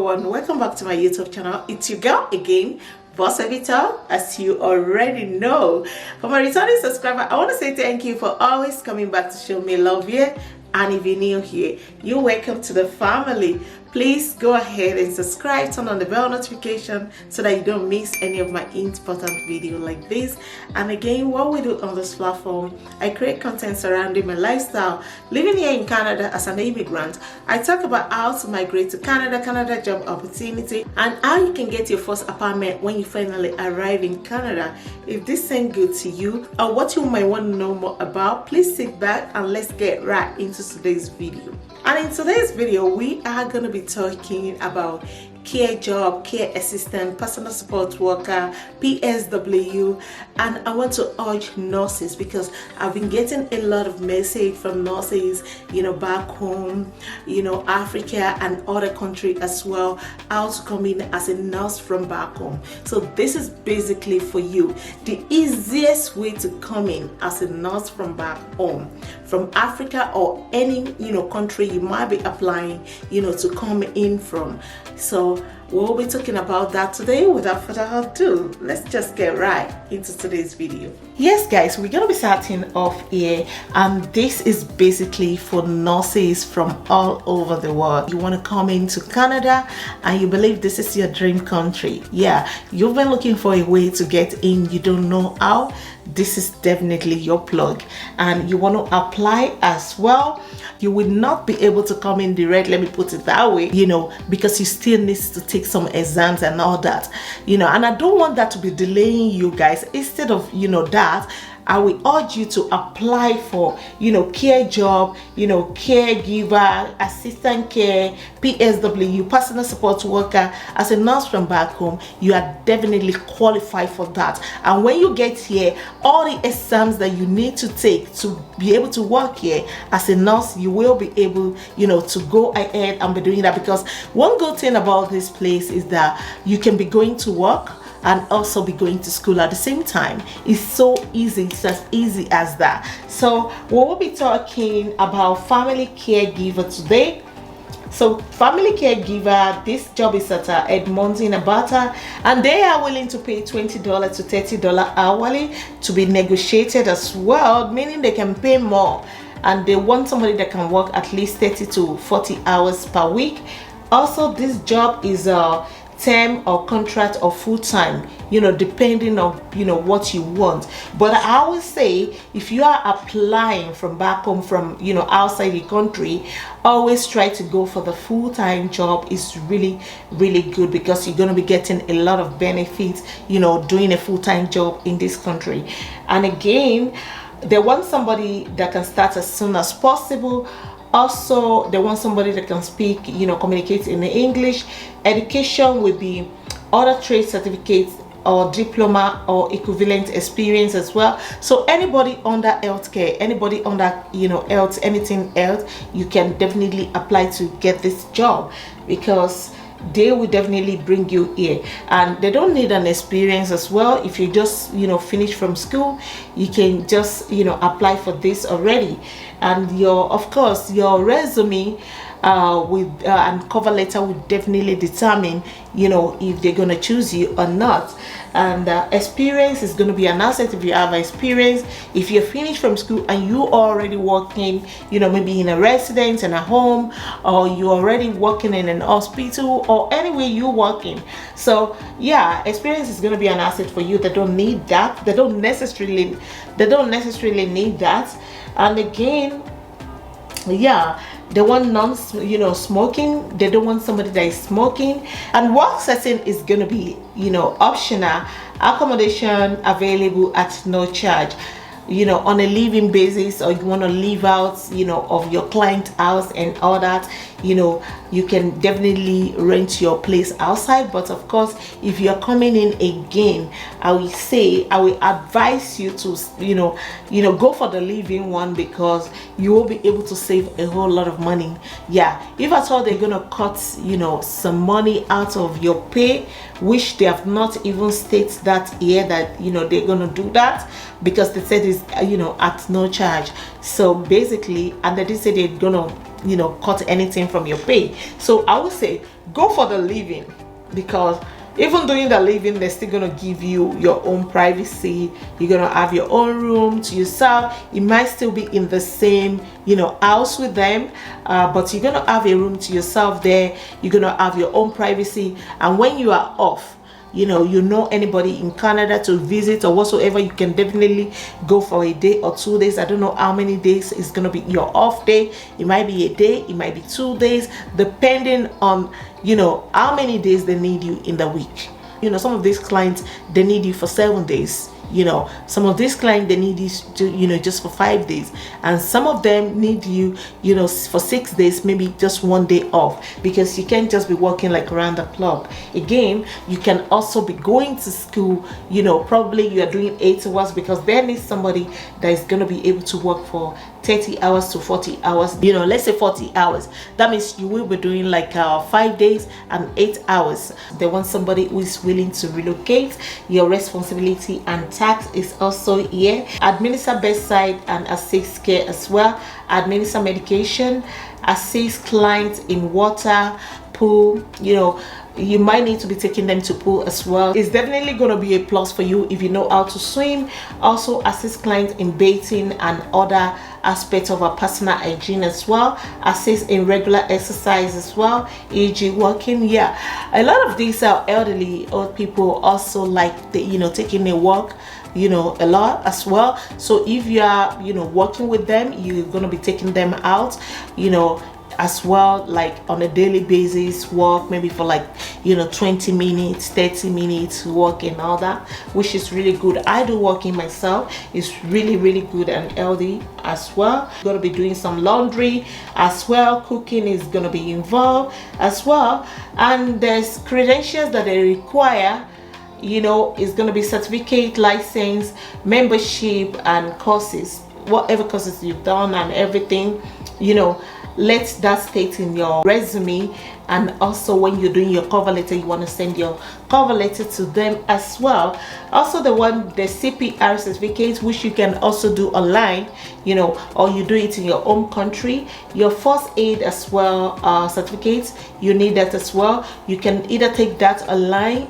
everyone, welcome back to my YouTube channel. It's your girl again, Boss Baby Talk, as you already know. For my returning subscriber, I want to say thank you for always coming back to show me love here. And if you're new here, you're welcome to the family. Please go ahead and subscribe, turn on the bell notification so that you don't miss any of my important videos like this. And again, what we do on this platform, I create content surrounding my lifestyle. Living here in Canada as an immigrant, I talk about how to migrate to Canada job opportunity, and how you can get your first apartment when you finally arrive in Canada. If this sounds good to you or what you might want to know more about, please sit back and let's get right into today's video. And in today's video, we are going to be talking about care job, care assistant, personal support worker, PSW, and I want to urge nurses because I've been getting a lot of message from nurses, back home, Africa and other countries as well, how to come in as a nurse from back home. So this is basically for you, the easiest way to come in as a nurse from back home, from Africa or any country you might be applying to come in from. So we'll be talking about that today. Without further ado, let's just get right into today's video. Yes guys, we're gonna be starting off here, and this is basically for nurses from all over the world. You want to come into Canada and you believe this is your dream country. Yeah, you've been looking for a way to get in, you don't know how. This is definitely your plug, and you want to apply as well. You will not be able to come in direct, let me put it that way, because you still need to take some exams and all that, and I don't want that to be delaying you guys. Instead of that, I will urge you to apply for care job, caregiver, assistant care, PSW, personal support worker. As a nurse from back home, you are definitely qualified for that. And when you get here, all the exams that you need to take to be able to work here as a nurse, you will be able to go ahead and be doing that. Because one good thing about this place is that you can be going to work and also be going to school at the same time. It's so easy, it's as easy as that. So we will be talking about family caregiver today. So family caregiver, this job is at Edmonton, Alberta, and they are willing to pay $20 to $30 hourly, to be negotiated as well, meaning they can pay more, and they want somebody that can work at least 30 to 40 hours per week. Also, this job is term or contract or full-time, depending on what you want. But I always say, if you are applying from back home, from outside the country, always try to go for the full-time job. Is really good, because you're going to be getting a lot of benefits doing a full-time job in this country. And again, they want somebody that can start as soon as possible. Also, they want somebody that can speak, communicate in English. Education will be other trade certificates or diploma or equivalent experience as well. So anybody under healthcare, anybody under health, anything else, you can definitely apply to get this job, because they will definitely bring you here. And they don't need an experience as well. If you just finish from school, you can just apply for this already. And of course your resume and cover letter will definitely determine if they're going to choose you or not. And experience is going to be an asset. If you have experience, if you're finished from school and you already working, maybe in a residence, in a home, or you're already working in an hospital, or anywhere you're working. So yeah, experience is going to be an asset for you. They don't need that. They don't necessarily need that. And again, yeah, they want smoking. They don't want somebody that is smoking. And work setting is going to be optional. Accommodation available at no charge, on a living basis, or you want to live out of your client house and all that, you can definitely rent your place outside. But of course, if you're coming in again, I will advise you to go for the living one, because you will be able to save a whole lot of money. Yeah, if at all they're gonna cut some money out of your pay, which they have not even stated that here, that they're gonna do that, because they said it's at no charge. So basically, and they didn't say they're gonna cut anything from your pay. So I would say go for the living, because even doing the living, they're still gonna give you your own privacy. You're gonna have your own room to yourself. You might still be in the same, house with them, but you're gonna have a room to yourself there. You're gonna have your own privacy, and when you are off, you know anybody in Canada to visit or whatsoever, you can definitely go for a day or 2 days. I don't know how many days is gonna be your off day. It might be a day, it might be 2 days, depending on how many days they need you in the week. Some of these clients, they need you for 7 days. Some of these clients, they need you to, just for 5 days, and some of them need you, for 6 days, maybe just 1 day off, because you can't just be working like around the clock. Again, you can also be going to school, probably you are doing 8 hours, because they need somebody that is going to be able to work for 30 hours to 40 hours. Let's say 40 hours. That means you will be doing like 5 days and 8 hours. They want somebody who is willing to relocate. Your responsibility and tax is also here. Administer bedside and assist care as well. Administer medication. Assist clients in water, pool. You might need to be taking them to pool as well. It's definitely going to be a plus for you if you know how to swim. Also assist clients in bathing and other aspects of our personal hygiene as well. Assist in regular exercise as well, e.g. walking. Yeah, a lot of these are elderly old people also like taking a walk a lot as well. So if you are working with them, you're going to be taking them out as well, like on a daily basis, walk maybe for like 20 minutes 30 minutes walk and all that, which is really good. I do walking myself. It's really good and healthy as well. You're gonna be doing some laundry as well. Cooking is gonna be involved as well, and there's credentials that they require. It's gonna be certificate, license, membership, and courses. Whatever courses you've done and everything, let that state in your resume. And also when you're doing your cover letter, you want to send your cover letter to them as well. Also the CPR certificate, which you can also do online, or you do it in your own country. Your first aid as well, certificates, you need that as well. You can either take that online,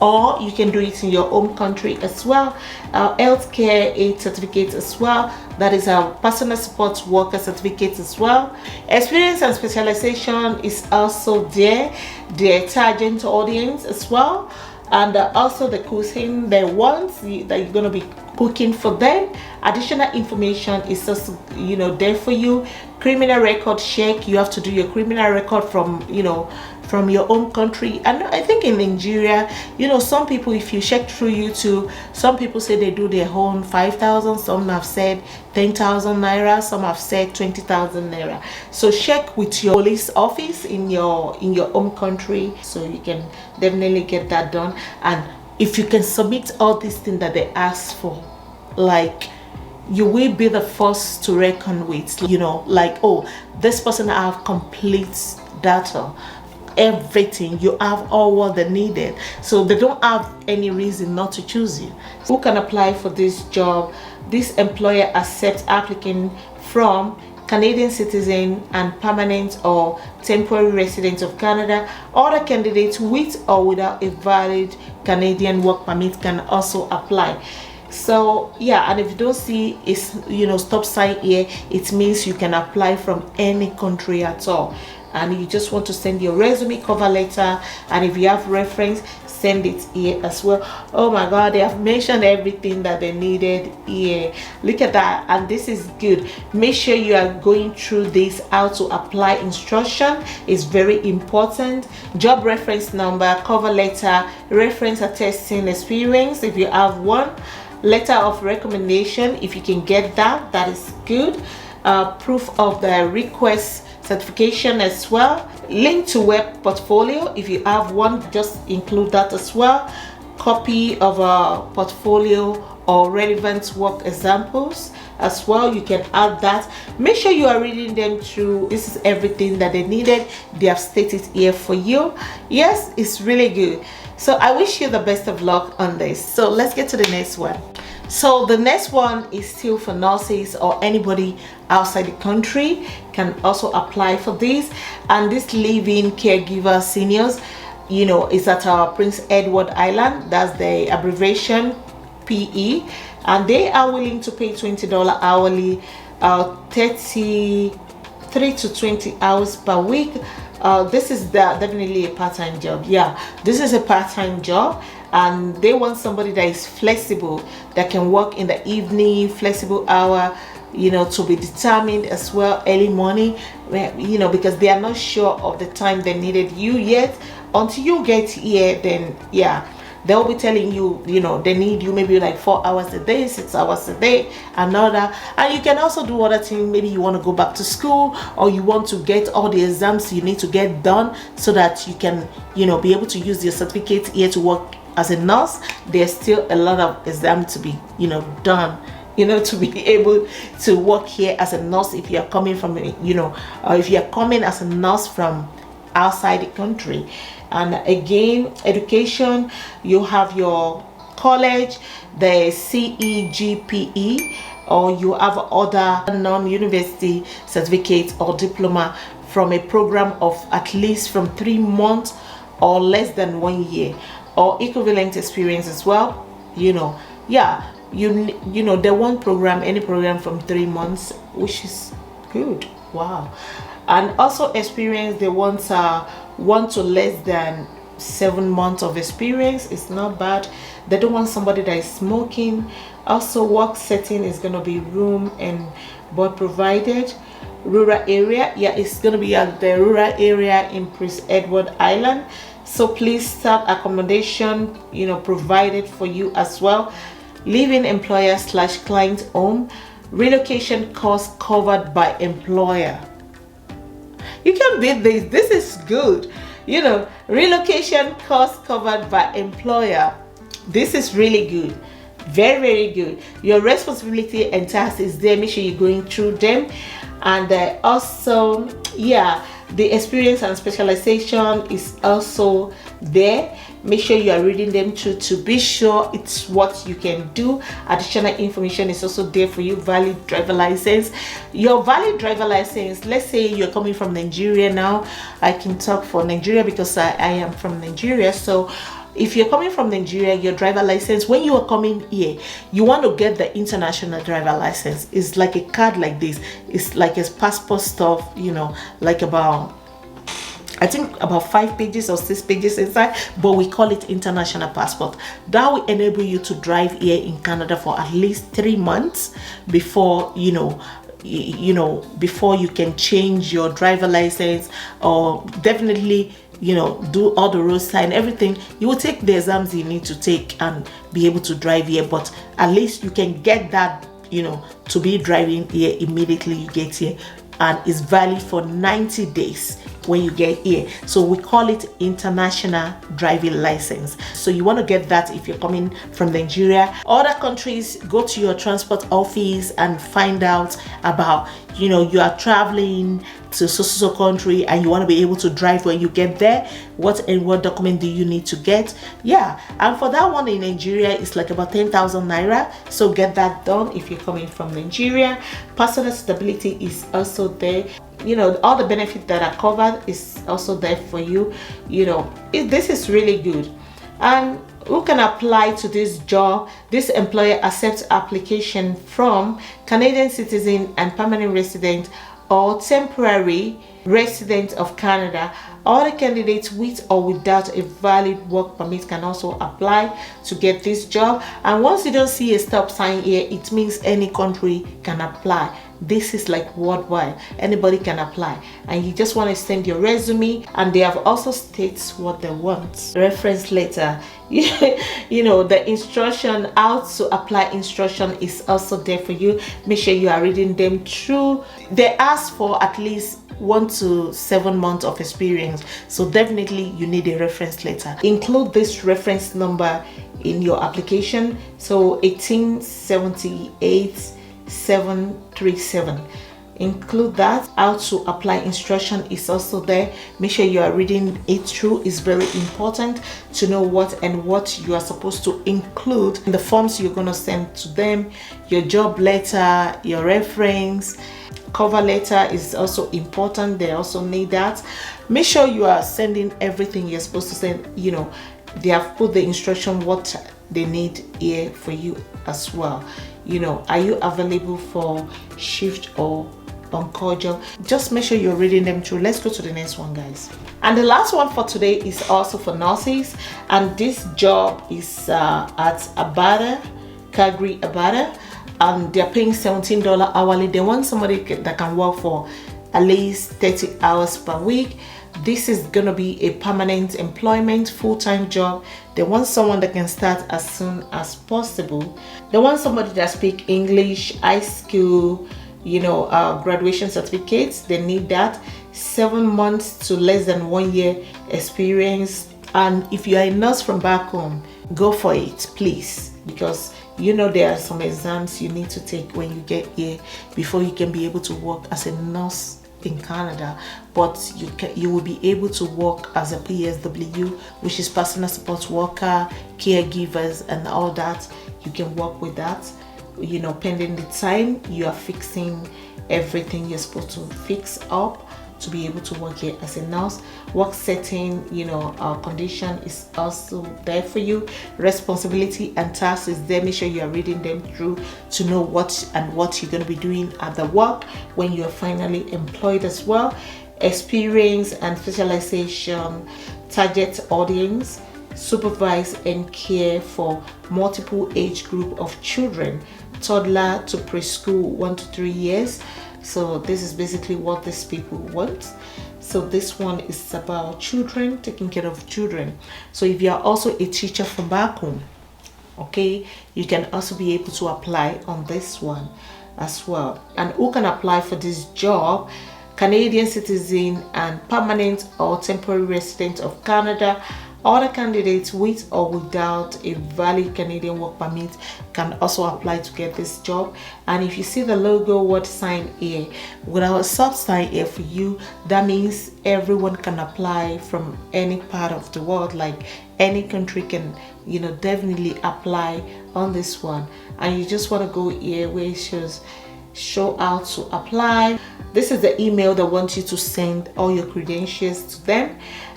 or you can do it in your own country as well. Healthcare aid certificate as well. That is our personal support worker certificate as well. Experience and specialization is also there. The target audience as well, and also the cuisine they want that you're going to be cooking for them. Additional information is also there for you. Criminal record check, you have to do your criminal record from from your own country. And I think in Nigeria, some people, if you check through YouTube, some people say they do their own 5,000, some have said 10,000 naira, some have said 20,000 naira. So check with your police office in your own country, so you can definitely get that done. And if you can submit all these things that they ask for, like, you will be the first to reckon with, like, oh, this person have complete data, everything, you have all what they needed, so they don't have any reason not to choose you. Who can apply for this job? This employer accepts applicant from Canadian citizen and permanent or temporary residents of Canada. Other candidates with or without a valid Canadian work permit can also apply. So yeah, and if you don't see a stop sign here, it means you can apply from any country at all. And you just want to send your resume, cover letter, and if you have reference, send it here as well. Oh my god, they have mentioned everything that they needed here. Look at that, and this is good. Make sure you are going through this, how to apply instruction is very important. Job reference number, cover letter, reference attesting experience if you have one, letter of recommendation if you can get that, that is good. Proof of the request certification as well. Link to web portfolio if you have one, just include that as well. Copy of a portfolio or relevant work examples as well, you can add that. Make sure you are reading them through. This is everything that they needed, they have stated here for you. Yes, it's really good. So I wish you the best of luck on this. So let's get to the next one. So the next one is still for nurses or anybody outside the country can also apply for this. And this live-in caregiver seniors, you know, is at our Prince Edward Island. That's the abbreviation PE, and they are willing to pay $20 hourly, 33 to 20 hours per week. This is definitely a part-time job. Yeah, this is a part-time job, and they want somebody that is flexible, that can work in the evening, flexible hour, you know, to be determined as well, early morning, you know, because they are not sure of the time they needed you yet. Until you get here, then yeah, they'll be telling you, you know, they need you maybe like 4 hours a day, 6 hours a day, another. And you can also do other things. Maybe you want to go back to school, or you want to get all the exams you need to get done so that you can, you know, be able to use your certificate here to work as a nurse. There's still a lot of exams to be, you know, done, you know, to be able to work here as a nurse if you're coming from, you know, or if you're coming as a nurse from outside the country. And again, education, you have your college, the CEGPE, or you have other non-university certificate or diploma from a program of at least from 3 months or less than 1 year, or equivalent experience as well. You know, yeah, you know, they won't program any program from 3 months, which is good. Wow. And also experience, they want 1 to less than 7 months of experience. It's not bad. They don't want somebody that is smoking. Also, work setting is going to be room and board provided. Rural area, yeah, it's going to be at the rural area in Prince Edward Island. So please start accommodation, you know, provided for you as well. Live-in employer / client home. Relocation costs covered by employer. You can beat this. This is good. You know, relocation costs covered by employer. This is really good. Very, very good. Your responsibility and tasks is there. Make sure you're going through them. And also, yeah, the experience and specialization is also there. Make sure you are reading them through to be sure it's what you can do. Additional information is also there for you. Valid driver license. Your valid driver license, let's say you're coming from Nigeria now. I can talk for Nigeria because I am from Nigeria. So if you're coming from Nigeria, your driver license, when you are coming here, you want to get the international driver license. It's like a card like this. It's like a passport stuff, you know, like about, I think about 5 pages or 6 pages inside, but we call it international passport. That will enable you to drive here in Canada for at least 3 months before, you know, before you can change your driver license, or definitely, you know, do all the road sign, everything. You will take the exams you need to take and be able to drive here, but at least you can get that, you know, to be driving here immediately you get here, and it's valid for 90 days when you get here. So we call it international driving license. So you want to get that if you're coming from Nigeria. Other countries, go to your transport office and find out about, you know, you are traveling to so country and you want to be able to drive when you get there. What document do you need to get? Yeah, and for that one in Nigeria, it's like about 10,000 naira. So get that done if you're coming from Nigeria. Personal stability is also there. You know, all the benefits that are covered is also there for you. You know, this is really good. And who can apply to this job? This employer accepts application from Canadian citizen and permanent resident or temporary resident of Canada. All the candidates with or without a valid work permit can also apply to get this job. And once you don't see a stop sign here, it means any country can apply. This is like worldwide. Anybody can apply, and you just want to send your resume, and they have also states what they want. Reference letter. You know, the instruction, how to apply instruction is also there for you. Make sure you are reading them through. They ask for at least 1 to 7 months of experience, so definitely you need a reference letter. Include this reference number in your application. So 1878737. include that. How to apply instruction is also there. Make sure you are reading it through. It's very important to know what you are supposed to include in the forms you're going to send to them. Your job letter, your reference, cover letter is also important. They also need that. Make sure you are sending everything you're supposed to send. You know, they have put the instruction what they need here for you as well. You know, are you available for shift or on call job? Just make sure you're reading them through. Let's go to the next one, guys. And the last one for today is also for nurses, and this job is at 𝙏𝙗𝙖𝙑 𝙁𝙤𝙧, and they're paying $17 hourly. They want somebody that can work for at least 30 hours per week. This is gonna be a permanent employment, full-time job. They want someone that can start as soon as possible. They want somebody that speaks English, high school, you know, graduation certificates. They need that. 7 months to less than 1 year experience. And if you are a nurse from back home, go for it, please, because you know there are some exams you need to take when you get here before you can be able to work as a nurse in Canada. But you will be able to work as a PSW, which is personal support worker, caregivers, and all that. You can work with that, you know, pending the time you are fixing everything you're supposed to fix up to be able to work here as a nurse. Work setting, you know, condition is also there for you. Responsibility and tasks is there. Make sure you are reading them through to know what you're going to be doing at the work when you're finally employed as well. Experience and specialization, target audience, supervise and care for multiple age group of children, toddler to preschool 1 to 3 years. So this is basically what these people want. So this one is about children, taking care of children. So if you are also a teacher from back home, okay, you can also be able to apply on this one as well. And who can apply for this job? Canadian citizen and permanent or temporary resident of Canada. Other candidates with or without a valid Canadian work permit can also apply to get this job. And if you see the logo word sign here with our sub sign here for you, that means everyone can apply from any part of the world. Like any country can, you know, definitely apply on this one. And you just want to go here where it shows show how to apply. This is the email that wants you to send all your credentials to them.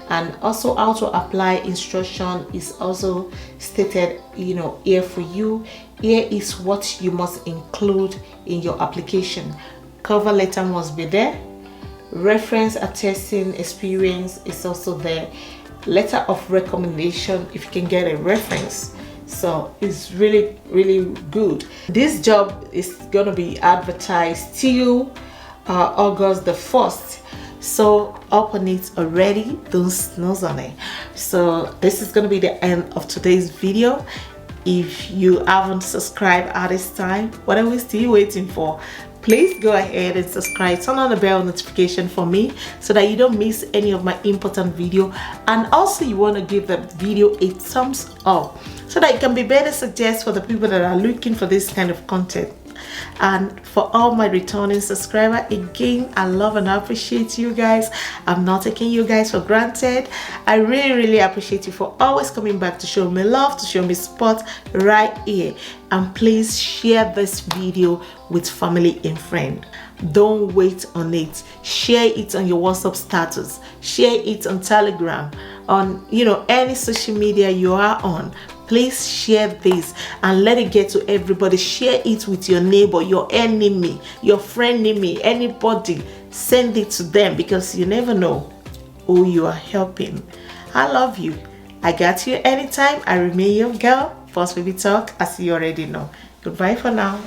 And also how to apply instruction is also stated, you know, here for you. Here is what you must include in your application. Cover letter must be there. Reference attesting experience is also there. Letter of recommendation if you can get a reference. So it's really, really good. This job is gonna be advertised till August the 1st. So up on it already, don't snooze on it. So this is going to be the end of today's video. If you haven't subscribed at this time, what are we still waiting for? Please go ahead and subscribe, turn on the bell notification for me so that you don't miss any of my important video. And also you want to give the video a thumbs up so that it can be better suggest for the people that are looking for this kind of content. And for all my returning subscribers, again, I love and appreciate you guys. I'm not taking you guys for granted. I really appreciate you for always coming back to show me love, to show me support right here. And please share this video with family and friends. Don't wait on it. Share it on your WhatsApp status, share it on Telegram, on, you know, any social media you are on. Please share this and let it get to everybody. Share it with your neighbor, your enemy, your friend enemy, anybody. Send it to them because you never know who you are helping. I love you. I got you anytime. I remain your girl, Boss Baby Talk, as you already know. Goodbye for now.